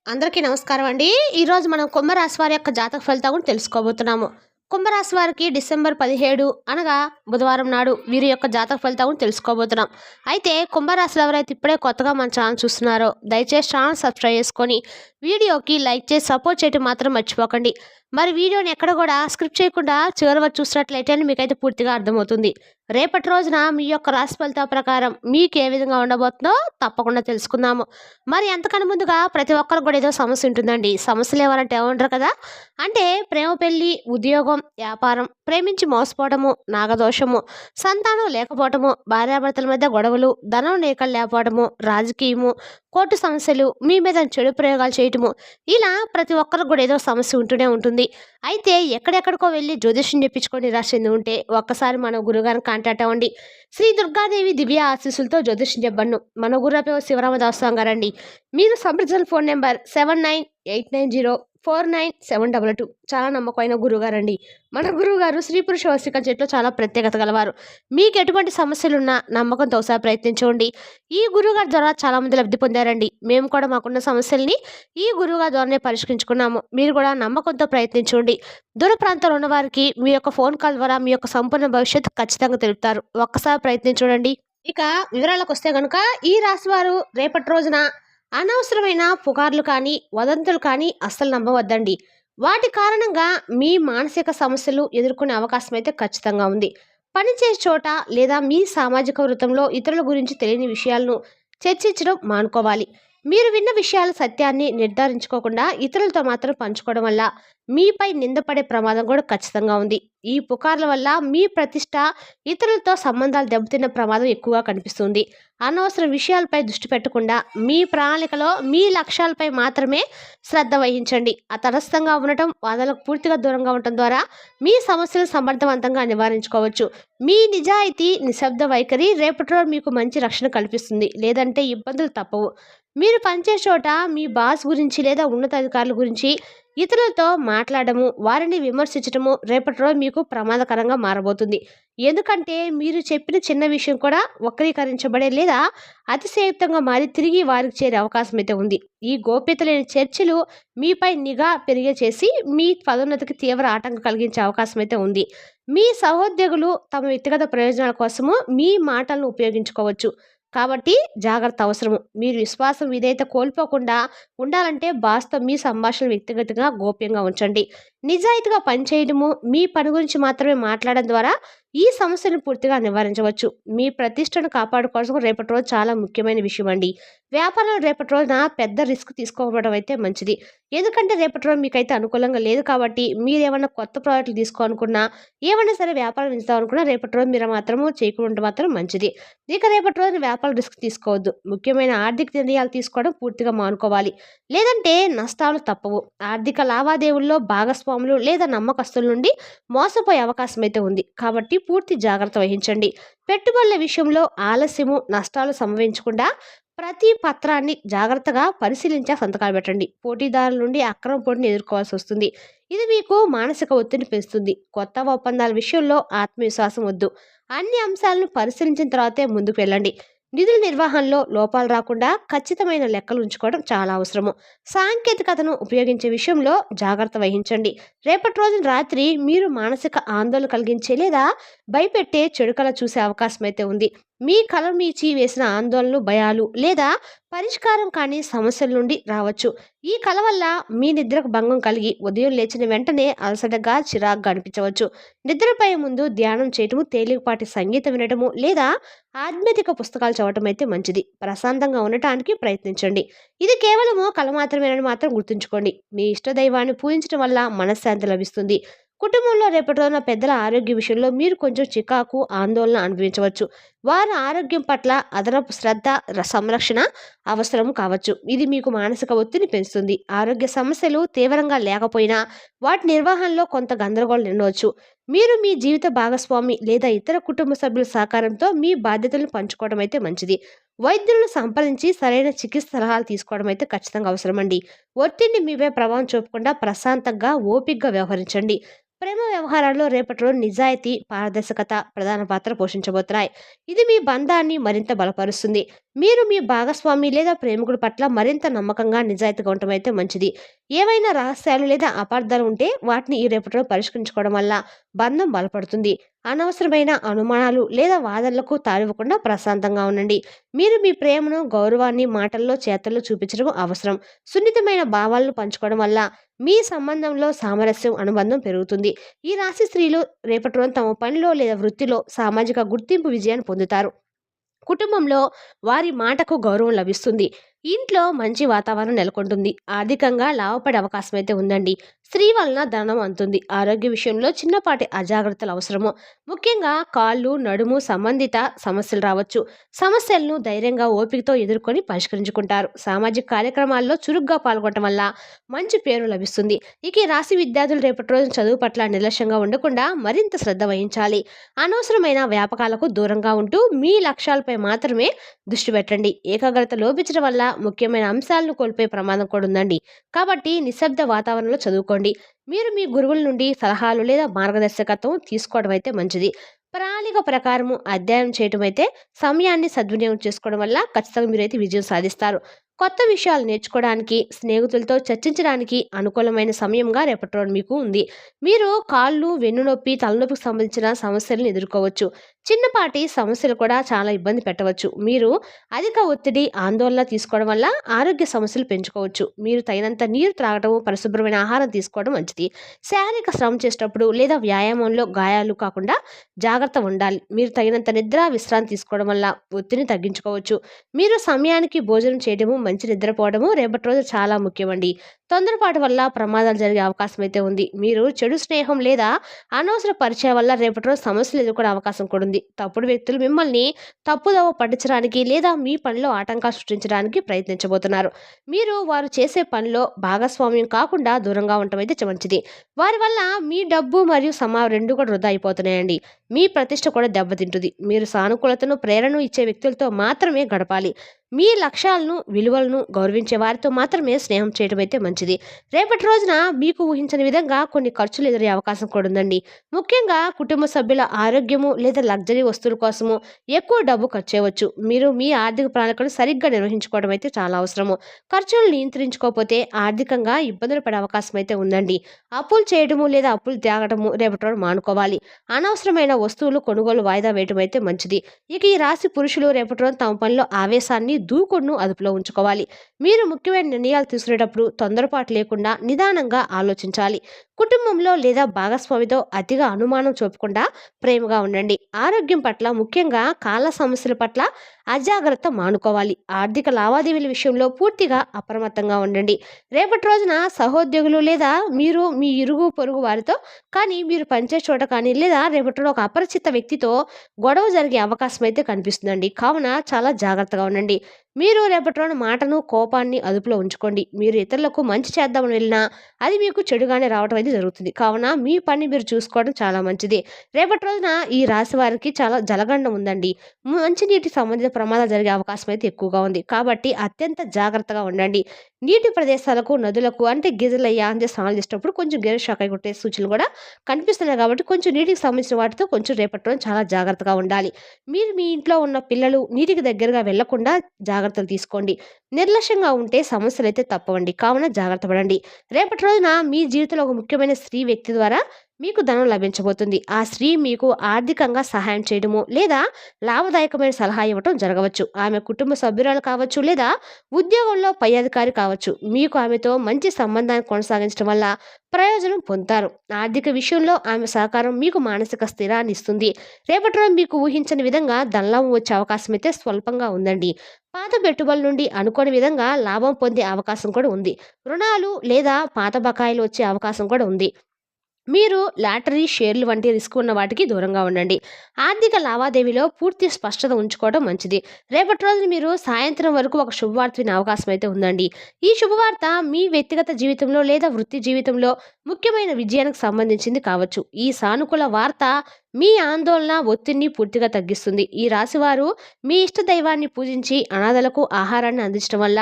అందరికీ నమస్కారం అండి. ఈరోజు మనం కుంభరాశి వారి యొక్క జాతక ఫలితాలు కూడా తెలుసుకోబోతున్నాము. కుంభరాశి వారికి డిసెంబర్ 17 అనగా బుధవారం నాడు వీరి యొక్క జాతక ఫలితాలు కూడా తెలుసుకోబోతున్నాం. అయితే కుంభరాశిలో ఎవరైతే ఇప్పుడే కొత్తగా మన ఛానల్ చూస్తున్నారో దయచేసి ఛానల్ సబ్స్క్రైబ్ చేసుకొని వీడియోకి లైక్ చేసి సపోర్ట్ చేయడం మాత్రం మర్చిపోకండి. మరి వీడియోని ఎక్కడ కూడా స్క్రిప్ట్ చేయకుండా చివరి వరకు చూసినట్లయితే మీకైతే పూర్తిగా అర్థమవుతుంది. రేపటి రోజున మీ యొక్క రాశి ఫలితాల ప్రకారం మీకు ఏ విధంగా ఉండబోతుందో తప్పకుండా తెలుసుకుందాము. మరి అంతకన్నా ముందుగా ప్రతి ఒక్కరికి కూడా ఏదో సమస్య ఉంటుందండి. సమస్యలు ఎవరంటే ఏమంటారు కదా, అంటే ప్రేమ, పెళ్లి, ఉద్యోగం, వ్యాపారం, ప్రేమించి మోసపోవడము, నాగదోషము, సంతానం లేకపోవటము, భార్యాభర్తల మధ్య గొడవలు, ధనం లేకపోవడము, రాజకీయము, కోర్టు సమస్యలు, మీ మీద చెడు ప్రయోగాలు చేయటము, ఇలా ప్రతి ఒక్కరికి కూడా ఏదో సమస్య ఉంటూనే ఉంటుంది. అయితే ఎక్కడెక్కడికో వెళ్ళి జ్యోతిష్యం చెప్పించుకొని నిరాశ ఉంటే ఒక్కసారి మన గురుగారిని కాంటాక్ట్ అవ్వండి. శ్రీ దుర్గాదేవి దివ్య ఆశీస్సులతో జ్యోతిష్యం చెప్పండి. మన గురుపేవ శివరామదాస్ గారండి. మీరు సంప్రదించిన ఫోన్ నెంబర్ 7989049722. చాలా నమ్మకమైన గురుగారండి. మన గురువుగారు స్త్రీ పురుష వశీకరణ చెట్లో చాలా ప్రత్యేకత గలవారు. మీకు ఎటువంటి సమస్యలున్నా నమ్మకంతో ఒకసారి ప్రయత్నించండి. ఈ గురువుగారి ద్వారా చాలా మంది లబ్ధి పొందారండి. మేము కూడా మాకున్న సమస్యల్ని ఈ గురువుగారి ద్వారానే పరిష్కరించుకున్నాము. మీరు కూడా నమ్మకంతో ప్రయత్నించండి. దూర ప్రాంతాల్లో ఉన్న వారికి మీ యొక్క ఫోన్ కాల్ ద్వారా మీ యొక్క సంపూర్ణ భవిష్యత్తు ఖచ్చితంగా తెలుపుతారు. ఒక్కసారి ప్రయత్నించండి. ఇక వివరాలకు వస్తే గనుక ఈ రాశి వారు రేపటి రోజున అనవసరమైన పుకార్లు కానీ వదంతులు కానీ అస్సలు నమ్మవద్దండి. వాటి కారణంగా మీ మానసిక సమస్యలు ఎదుర్కొనే అవకాశం అయితే ఖచ్చితంగా ఉంది. పనిచేసే చోట లేదా మీ సామాజిక వృత్తంలో ఇతరుల గురించి తెలియని విషయాలను చర్చించడం మానుకోవాలి. మీరు విన్న విషయాల సత్యాన్ని నిర్ధారించుకోకుండా ఇతరులతో మాత్రం పంచుకోవడం వల్ల మీపై నిందపడే ప్రమాదం కూడా ఖచ్చితంగా ఉంది. ఈ పుకార్ల వల్ల మీ ప్రతిష్ట, ఇతరులతో సంబంధాలు దెబ్బతిన్న ప్రమాదం ఎక్కువగా కనిపిస్తుంది. అనవసర విషయాలపై దృష్టి పెట్టకుండా మీ ప్రణాళికలో మీ లక్ష్యాలపై మాత్రమే శ్రద్ధ వహించండి. తటస్థంగా ఉండటం, వాదనలకు పూర్తిగా దూరంగా ఉండటం ద్వారా మీ సమస్యలు సమర్థవంతంగా నివారించుకోవచ్చు. మీ నిజాయితీ, నిశ్శబ్ద వైఖరి రేపటిలో మీకు మంచి రక్షణ కల్పిస్తుంది. లేదంటే ఇబ్బందులు తప్పవు. మీరు పనిచేసే చోట మీ బాస్ గురించి లేదా ఉన్నతాధికారుల గురించి ఇతరులతో మాట్లాడము, వారిని విమర్శించడము రేపటి రోజు మీకు ప్రమాదకరంగా మారబోతుంది. ఎందుకంటే మీరు చెప్పిన చిన్న విషయం కూడా వక్రీకరించబడే లేదా అతిశయోక్తంగా మారి తిరిగి వారికి చేరే అవకాశం అయితే ఉంది. ఈ గోప్యత లేని చర్చలు మీపై నిఘా పెరిగే చేసి మీ పదోన్నతికి తీవ్ర ఆటంకం కలిగించే అవకాశం అయితే ఉంది. మీ సహోద్యోగులు తమ వ్యక్తిగత ప్రయోజనాల కోసము మీ మాటలను ఉపయోగించుకోవచ్చు. కాబట్టి జాగ్రత్త అవసరము. మీరు విశ్వాసం, విధేయత కోల్పోకుండా ఉండాలంటే బాస్తో మీ సంభాషణ వ్యక్తిగతంగా గోప్యంగా ఉంచండి. నిజాయితీగా పనిచేయడము, మీ పని గురించి మాత్రమే మాట్లాడడం ద్వారా ఈ సమస్యను పూర్తిగా నివారించవచ్చు. మీ ప్రతిష్టను కాపాడుకోవడం రేపటి రోజు చాలా ముఖ్యమైన విషయం అండి. వ్యాపారంలో రేపటి రోజున పెద్ద రిస్క్ తీసుకోవడం అయితే మంచిది. ఎందుకంటే రేపటి రోజు మీకైతే అనుకూలంగా లేదు. కాబట్టి మీరు ఏమైనా కొత్త ప్రాజెక్టులు తీసుకోవాలనుకున్నా, ఏమైనా సరే వ్యాపారం ఇస్తామనుకున్నా రేపటి రోజు మీరు మాత్రము చేయకుండా మాత్రం మంచిది. ఇక రేపటి రోజున వ్యాపారం రిస్క్ తీసుకోవద్దు. ముఖ్యమైన ఆర్థిక నిర్ణయాలు తీసుకోవడం పూర్తిగా మానుకోవాలి. లేదంటే నష్టాలు తప్పవు. ఆర్థిక లావాదేవీల్లో భాగస్వాములు లేదా నమ్మకస్తుల నుండి మోసపోయే అవకాశం అయితే ఉంది. కాబట్టి పూర్తి జాగ్రత్త వహించండి. పెట్టుబడుల విషయంలో ఆలస్యము, నష్టాలు సంభవించకుండా ప్రతి పత్రాన్ని జాగ్రత్తగా పరిశీలించి సంతకాలు పెట్టండి. పోటీదారుల నుండి అక్రమ పోటీని ఎదుర్కోవాల్సి వస్తుంది. ఇది మీకు మానసిక ఒత్తిడిని పెంచుతుంది. కొత్త ఒప్పందాల విషయంలో ఆత్మవిశ్వాసం వద్దు. అన్ని అంశాలను పరిశీలించిన తర్వాతే ముందుకు వెళ్ళండి. నిధుల నిర్వహణలో లోపాలు రాకుండా ఖచ్చితమైన లెక్కలు ఉంచుకోవడం చాలా అవసరము. సాంకేతికతను ఉపయోగించే విషయంలో జాగ్రత్త వహించండి. రేపటి రోజున రాత్రి మీరు మానసిక ఆందోళన కలిగించే లేదా భయపెట్టే చెడు కళ చూసే అవకాశం అయితే ఉంది. మీ కళ మీచి వేసిన ఆందోళనలు, భయాలు లేదా పరిష్కారం కాని సమస్యల నుండి రావచ్చు. ఈ కళ వల్ల మీ నిద్రకు భంగం కలిగి ఉదయం లేచిన వెంటనే అలసటగా, చిరాగ్గా అనిపించవచ్చు. నిద్రపోయే ముందు ధ్యానం చేయటము, తేలికపాటి సంగీతం వినటము లేదా ఆధ్యాత్మిక పుస్తకాలు చదవటం అయితే మంచిది. ప్రశాంతంగా ఉండటానికి ప్రయత్నించండి. ఇది కేవలము కళ మాత్రమేనని మాత్రం గుర్తుంచుకోండి. మీ ఇష్ట దైవాన్ని పూజించడం వల్ల మనశ్శాంతి లభిస్తుంది. కుటుంబంలో రేపటి రోజున పెద్దల ఆరోగ్య విషయంలో మీరు కొంచెం చికాకు, ఆందోళన అనుభవించవచ్చు. వారి ఆరోగ్యం పట్ల అదనపు శ్రద్ధ, సంరక్షణ అవసరం కావచ్చు. ఇది మీకు మానసిక ఒత్తిడిని పెంచుతుంది. ఆరోగ్య సమస్యలు తీవ్రంగా లేకపోయినా వాటి నిర్వహణలో కొంత గందరగోళం ఉండవచ్చు. మీరు మీ జీవిత భాగస్వామి లేదా ఇతర కుటుంబ సభ్యుల సహకారంతో మీ బాధ్యతలను పంచుకోవడం అయితే మంచిది. వైద్యులను సంప్రదించి సరైన చికిత్స సలహాలు తీసుకోవడం అయితే ఖచ్చితంగా అవసరమండి. ఒత్తిడిని మీపై ప్రభావం చూపకుండా ప్రశాంతంగా, ఓపికగా వ్యవహరించండి. ప్రేమ వ్యవహారాల్లో రేపటి రోజు నిజాయితీ, పారదర్శకత ప్రధాన పాత్ర పోషించబోతున్నాయి. ఇది మీ బంధాన్ని మరింత బలపరుస్తుంది. మీరు మీ భాగస్వామి లేదా ప్రేమికుడి పట్ల మరింత నమ్మకంగా, నిజాయితీగా ఉండటం అయితే మంచిది. ఏవైనా రహస్యాలు లేదా అపార్థాలు ఉంటే వాటిని ఈ రేపటి రోజు పరిష్కరించుకోవడం వల్ల బంధం బలపడుతుంది. అనవసరమైన అనుమానాలు లేదా వాదనలకు తావివ్వకుండా ప్రశాంతంగా ఉండండి. మీరు మీ ప్రేమను, గౌరవాన్ని మాటల్లో, చేతల్లో చూపించడం అవసరం. సున్నితమైన భావాలను పంచుకోవడం వల్ల మీ సంబంధంలో సామరస్యం, అనుబంధం పెరుగుతుంది. ఈ రాశి స్త్రీలు రేపటి రోజున తమ పనిలో లేదా వృత్తిలో సామాజిక గుర్తింపు, విజయాన్ని పొందుతారు. కుటుంబంలో వారి మాటకు గౌరవం లభిస్తుంది. ఇంట్లో మంచి వాతావరణం నెలకొంటుంది. ఆర్థికంగా లాభపడే అవకాశం అయితే ఉందండి. స్త్రీ వలన ధనం అందుతుంది. ఆరోగ్య విషయంలో చిన్నపాటి అజాగ్రత్తలు అవసరము. ముఖ్యంగా కాళ్ళు, నడుము సంబంధిత సమస్యలు రావచ్చు. సమస్యలను ధైర్యంగా, ఓపికతో ఎదుర్కొని పరిష్కరించుకుంటారు. సామాజిక కార్యక్రమాల్లో చురుగ్గా పాల్గొనడం వల్ల మంచి పేరు లభిస్తుంది. ఇక ఈ రాశి విద్యార్థులు రేపటి రోజు చదువు పట్ల నిర్లక్ష్యంగా ఉండకుండా మరింత శ్రద్ధ వహించాలి. అనవసరమైన వ్యాపకాలకు దూరంగా ఉంటూ మీ లక్ష్యాలపై మాత్రమే దృష్టి పెట్టండి. ఏకాగ్రత లోపించడం వల్ల ముఖ్యమైన అంశాలను కోల్పోయే ప్రమాదం కూడా ఉందండి. కాబట్టి నిశ్శబ్ద వాతావరణంలో చదువుకోండి. మీరు మీ గురువుల నుండి సలహాలు లేదా మార్గదర్శకత్వం తీసుకోవడం అయితే మంచిది. ప్రణాళిక ప్రకారము అధ్యయనం చేయటం అయితే సమయాన్ని సద్వినియోగం చేసుకోవడం వల్ల ఖచ్చితంగా మీరైతే విజయం సాధిస్తారు. కొత్త విషయాలు నేర్చుకోవడానికి, స్నేహితులతో చర్చించడానికి అనుకూలమైన సమయంగా రేపటి రోజు మీకు ఉంది. మీరు కాళ్ళు, వెన్నునొప్పి, తలనొప్పికి సంబంధించిన సమస్యలను ఎదుర్కోవచ్చు. చిన్నపాటి సమస్యలు కూడా చాలా ఇబ్బంది పెట్టవచ్చు. మీరు అధిక ఒత్తిడి, ఆందోళన తీసుకోవడం వల్ల ఆరోగ్య సమస్యలు పెంచుకోవచ్చు. మీరు తగినంత నీరు త్రాగడం, పరిశుభ్రమైన ఆహారం తీసుకోవడం మంచిది. శారీరక శ్రమ చేసేటప్పుడు లేదా వ్యాయామంలో గాయాలు కాకుండా జాగ్రత్త ఉండాలి. మీరు తగినంత నిద్ర, విశ్రాంతి తీసుకోవడం వల్ల ఒత్తిడిని తగ్గించుకోవచ్చు. మీరు సమయానికి భోజనం చేయడము, మంచి నిద్రపోవడము రేపటి రోజు చాలా ముఖ్యమండి. తొందరపాటు వల్ల ప్రమాదాలు జరిగే అవకాశం అయితే ఉంది. మీరు చెడు స్నేహం లేదా అనవసర పరిచయం వల్ల రేపటి రోజు సమస్యలు ఎదుర్కొనే అవకాశం కూడా ఉంది. తప్పుడు వ్యక్తులు మిమ్మల్ని తప్పుదోవ పట్టించడానికి లేదా మీ పనిలో ఆటంకాలు సృష్టించడానికి ప్రయత్నించబోతున్నారు. మీరు వారు చేసే పనిలో భాగస్వామ్యం కాకుండా దూరంగా ఉండటం అయితే మంచిది. వారి వల్ల మీ డబ్బు మరియు సమయం రెండు కూడా వృధా అయిపోతున్నాయండి. మీ ప్రతిష్ట కూడా దెబ్బతింటుంది. మీరు సానుకూలతను, ప్రేరణను ఇచ్చే వ్యక్తులతో మాత్రమే గడపాలి. మీ లక్ష్యాలను, విలువలను గౌరవించే వారితో మాత్రమే స్నేహం చేయడం అయితే మంచిది. రేపటి రోజున మీకు ఊహించని విధంగా కొన్ని ఖర్చులు ఎదురయ్యే అవకాశం కూడా ఉందండి. ముఖ్యంగా కుటుంబ సభ్యుల ఆరోగ్యము లేదా లగ్జరీ వస్తువుల కోసము ఎక్కువ డబ్బు ఖర్చు చేయవచ్చు. మీరు మీ ఆర్థిక ప్రణాళికను సరిగ్గా నిర్వహించుకోవడం అయితే చాలా అవసరము. ఖర్చులు నియంత్రించుకోకపోతే ఆర్థికంగా ఇబ్బందులు పడే అవకాశం అయితే ఉందండి. అప్పులు చేయడము లేదా అప్పులు త్యాగడము రేపటి రోజు మానుకోవాలి. అనవసరమైన వస్తువులు కొనుగోలు వాయిదా వేయడం అయితే మంచిది. ఇక ఈ రాశి పురుషులు రేపటి రోజు తమ పనిలో ఆవేశాన్ని, దూకుడును అదుపులో ఉంచుకోవాలి. మీరు ముఖ్యమైన నిర్ణయాలు తీసుకునేటప్పుడు తొందరపాటు లేకుండా నిదానంగా ఆలోచించాలి. కుటుంబంలో లేదా భాగస్వామితో అతిగా అనుమానం చూపకుండా ప్రేమగా ఉండండి. ఆరోగ్యం పట్ల, ముఖ్యంగా కాళ్ళ సమస్యల పట్ల అజాగ్రత్త మానుకోవాలి. ఆర్థిక లావాదేవీల విషయంలో పూర్తిగా అప్రమత్తంగా ఉండండి. రేపటి రోజున సహోద్యోగులు లేదా మీరు మీ ఇరుగు పొరుగు వారితో కానీ మీరు పనిచేసే చోట కానీ లేదా రేపటి రోజు ఒక అపరిచిత వ్యక్తితో గొడవ జరిగే అవకాశం అయితే కనిపిస్తుందండి. కావున చాలా జాగ్రత్తగా ఉండండి. మీరు రేపటి రోజున మాటను, కోపాన్ని అదుపులో ఉంచుకోండి. మీరు ఇతరులకు మంచి చేద్దామని వెళ్ళినా అది మీకు చెడుగానే రావడం అయితే జరుగుతుంది. కావున మీ పని మీరు చూసుకోవడం చాలా మంచిది. రేపటి రోజున ఈ రాశి వారికి చాలా జలగండం ఉందండి. మంచినీటి సంబంధిత ప్రమాదాలు జరిగే అవకాశం అయితే ఎక్కువగా ఉంది. కాబట్టి అత్యంత జాగ్రత్తగా ఉండండి. నీటి ప్రదేశాలకు, నదులకు అంటే గిజలయ్యా అంటే స్నానాలు చేసేటప్పుడు కొంచెం గేరు షాకాయ కొట్టే సూచనలు కూడా కనిపిస్తున్నాయి. కాబట్టి కొంచెం నీటికి సంబంధించిన వాటితో కొంచెం రేపటి రోజు చాలా జాగ్రత్తగా ఉండాలి. మీరు మీ ఇంట్లో ఉన్న పిల్లలు నీటికి దగ్గరగా వెళ్లకుండా జాగ్రత్తలు తీసుకోండి. నిర్లక్ష్యంగా ఉంటే సమస్యలు అయితే తప్పవండి. కావున జాగ్రత్త పడండి. రేపటి రోజున మీ జీవితంలో ఒక ముఖ్యమైన స్త్రీ వ్యక్తి ద్వారా మీకు ధనం లభించబోతుంది. ఆ స్త్రీ మీకు ఆర్థికంగా సహాయం చేయడము లేదా లాభదాయకమైన సలహా ఇవ్వటం జరగవచ్చు. ఆమె కుటుంబ సభ్యురాలు కావచ్చు లేదా ఉద్యోగంలో పై అధికారి కావచ్చు. మీకు ఆమెతో మంచి సంబంధాన్ని కొనసాగించడం వల్ల ప్రయోజనం పొందుతారు. ఆర్థిక విషయంలో ఆమె సహకారం మీకు మానసిక స్థిరాన్ని ఇస్తుంది. రేపటి రోజు మీకు ఊహించని విధంగా ధనలాభం వచ్చే అవకాశం అయితే స్వల్పంగా ఉందండి. పాత పెట్టుబడుల నుండి అనుకోని విధంగా లాభం పొందే అవకాశం కూడా ఉంది. రుణాలు లేదా పాత బకాయిలు వచ్చే అవకాశం కూడా ఉంది. మీరు లాటరీ, షేర్లు వంటి రిస్క్ ఉన్న వాటికి దూరంగా ఉండండి. ఆర్థిక లావాదేవీలో పూర్తి స్పష్టత ఉంచుకోవడం మంచిది. రేపటి రోజున మీరు సాయంత్రం వరకు ఒక శుభవార్త వినే అవకాశం అయితే ఉందండి. ఈ శుభవార్త మీ వ్యక్తిగత జీవితంలో లేదా వృత్తి జీవితంలో ముఖ్యమైన విజయానికి సంబంధించింది కావచ్చు. ఈ సానుకూల వార్త మీ ఆందోళన, ఒత్తిడిని పూర్తిగా తగ్గిస్తుంది. ఈ రాశివారు మీ ఇష్ట దైవాన్ని పూజించి అనాథలకు ఆహారాన్ని అందించడం వల్ల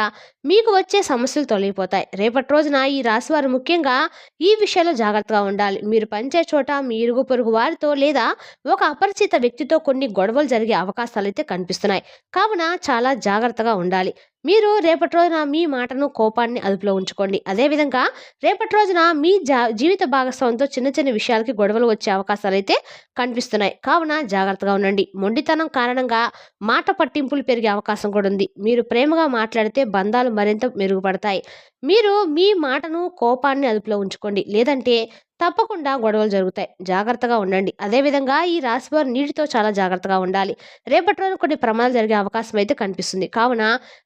మీకు వచ్చే సమస్యలు తొలగిపోతాయి. రేపటి రోజున ఈ రాశివారు ముఖ్యంగా ఈ విషయంలో జాగ్రత్తగా ఉండాలి. మీరు పనిచేసే చోట మీ ఇరుగు పొరుగు వారితో లేదా ఒక అపరిచిత వ్యక్తితో కొన్ని గొడవలు జరిగే అవకాశాలైతే కనిపిస్తున్నాయి. కావున చాలా జాగ్రత్తగా ఉండాలి. మీరు రేపటి రోజున మీ మాటను, కోపాన్ని అదుపులో ఉంచుకోండి. అదేవిధంగా రేపటి రోజున మీ జీవిత భాగస్వామితో చిన్న చిన్న విషయాలకి గొడవలు వచ్చే అవకాశాలైతే కనిపిస్తున్నాయి. కావున జాగ్రత్తగా ఉండండి. మొండితనం కారణంగా మాట పట్టింపులు పెరిగే అవకాశం కూడా ఉంది. మీరు ప్రేమగా మాట్లాడితే బంధాలు మరింత మెరుగుపడతాయి. మీరు మీ మాటను, కోపాన్ని అదుపులో ఉంచుకోండి. లేదంటే తప్పకుండా గొడవలు జరుగుతాయి. జాగ్రత్తగా ఉండండి. అదేవిధంగా ఈ రాశివారు నీటితో చాలా జాగ్రత్తగా ఉండాలి. రేపటి రోజున కొన్ని ప్రమాదాలు జరిగే అవకాశం అయితే కనిపిస్తుంది. కావున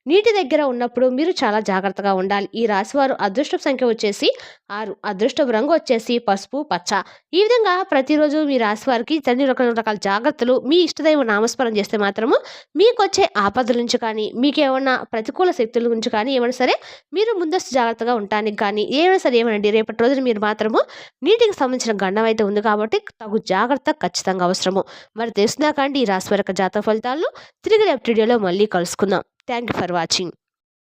నీటి దగ్గర ఉన్నప్పుడు మీరు చాలా జాగ్రత్తగా ఉండాలి. ఈ రాశివారు అదృష్టపు సంఖ్య వచ్చేసి 6, అదృష్టపు రంగు వచ్చేసి పసుపు, పచ్చ. ఈ విధంగా ప్రతిరోజు మీ రాశివారికి అన్ని రకాల జాగ్రత్తలు మీ ఇష్టదైవ నామస్మరణ చేస్తే మాత్రము మీకొచ్చే ఆపదల నుంచి కానీ, మీకేమన్నా ప్రతికూల శక్తుల నుంచి కానీ ఏమైనా సరే మీరు ముందస్తు జాగ్రత్తగా ఉండటానికి కానీ ఏమైనా సరే ఏమనండి రేపటి రోజున మీరు మాత్రము నీటికి సంబంధించిన గండం అయితే ఉంది కాబట్టి తగు జాగ్రత్త ఖచ్చితంగా అవసరము. మరి తెలిసిందాక అండి ఈ రాశి వారి యొక్క జాతక ఫలితాలను తిరిగి రేపటి వీడియోలో మళ్ళీ కలుసుకుందాం. Thank you for watching.